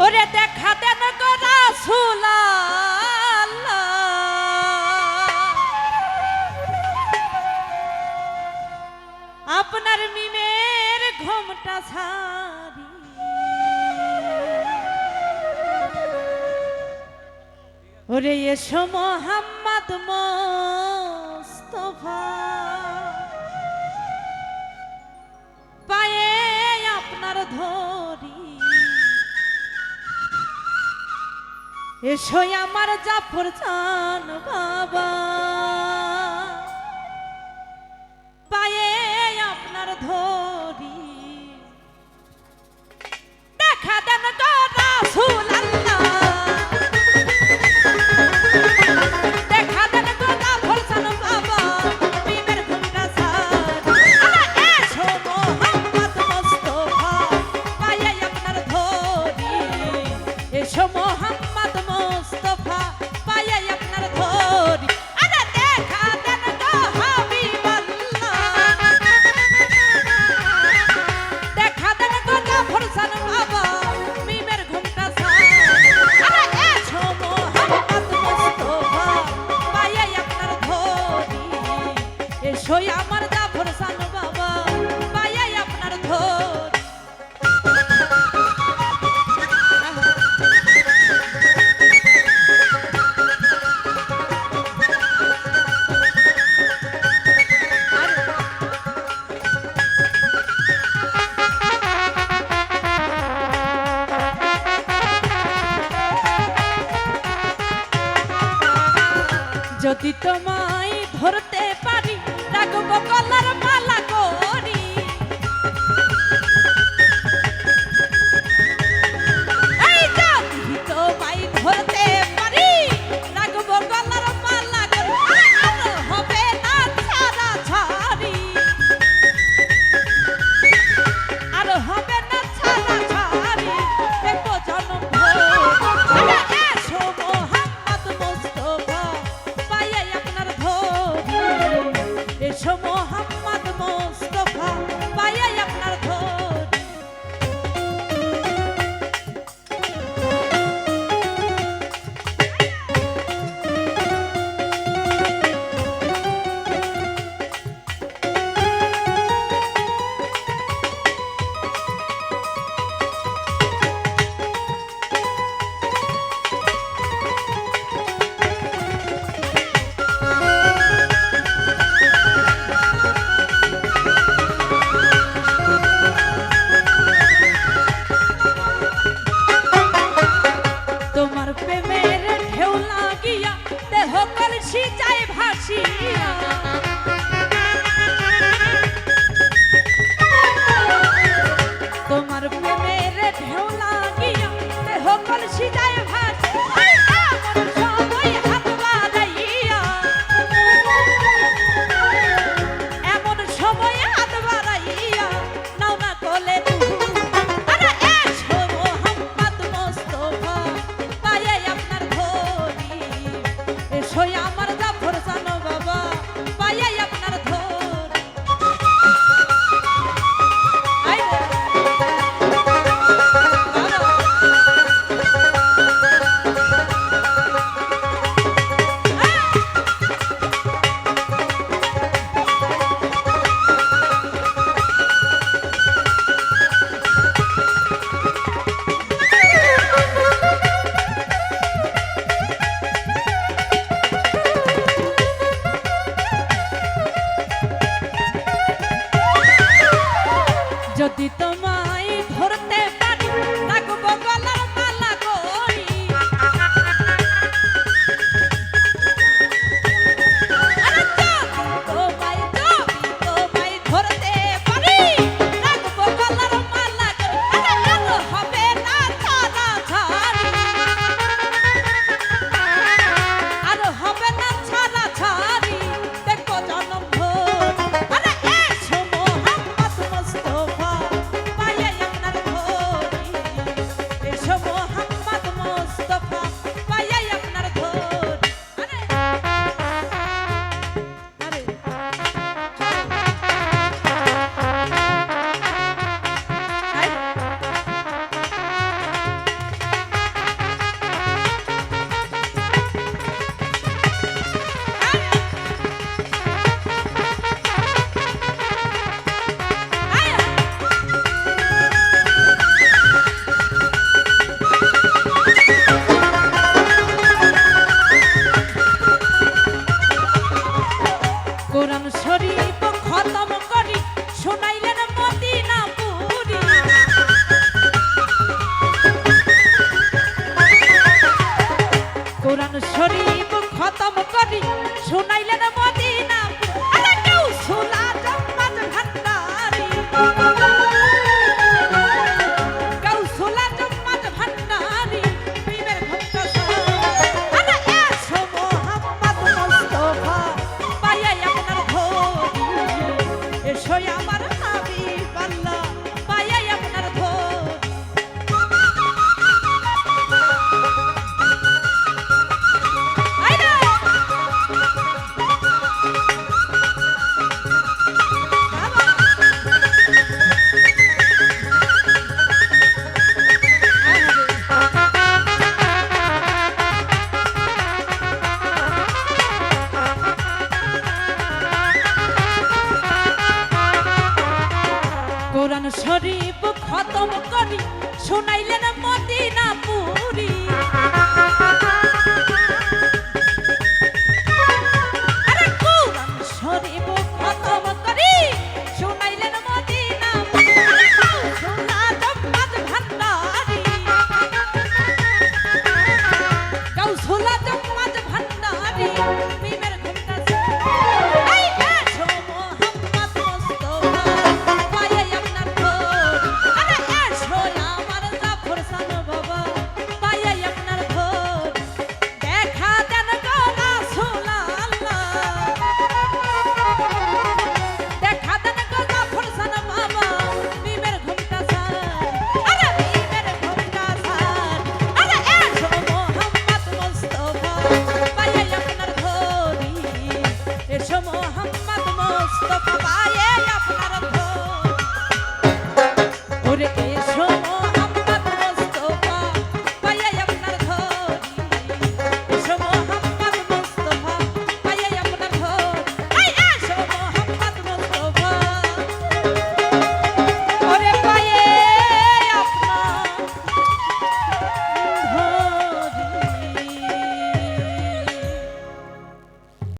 ওরে দেখা দেন গো রাসূল আল্লাহ, আপনার মিমের ঘোমটা ছাড়ি ওরে এসো মোহাম্মদ মোস্তফা, পায়ে আপনার ধরি এসো আমার জাফর জান বাবা, পায়ে আপনার ধরি দেখা দেন গো রাসূল আল্লাহ, দেখা দেন গো জাফর জান বাবা, মিমের ঘোমটা ছাড়ি এসো মোহাম্মদ মোস্তফা, পায়ে আপনার ধরি এসো মোহাম্মদ মোস্তফা, পায়ে আপনার ধরি আরে দেখা দেন গো হাবিবাল্লাহ, দেখা দেন গো জাফর জান বাবা, মিমের ঘোমটা ছাড়ি আরে এসো মোহাম্মদ মোস্তফা, পায়ে আপনার ধরি এসো আমার জাফর জান বাবা, পায়ে আপনার ধরি। যদি তোমায় ধরতে পারি রাখবো গলার মালা করি, এই যদি তোমায় ধরতে পারি রাখবো গলার মালা করি, আর হবে না ছাড়া ছাড়ি, আর হবে না ছাড়া ছাড়ি দেখো জনম ভোর এসো মোহাম্মদ মোস্তফা, পায়ে আপনার ধরি এসো মোহাম্মদ মোস্তফা, পায়ে আপনার ধরি। তোমার প্রেমের ঢেউ লাগিয়া দেহ কলসি যায় ভাসিয়া, তোমার প্রেমের ঢেউ লাগিয়া দেহ কলসি যায় ভাসিয়া, এমন সময় হাত বাড়াইয়া, এমন সময় হাত বাড়াইয়া নাও না কোলে আরে এসো মোহাম্মদ মোস্তফা, পায়ে আপনার ধরি এসো আমার জাফর জান বাবা, পায়ে আপনার ধরি। আই রে বাবা শরীফ খতম করি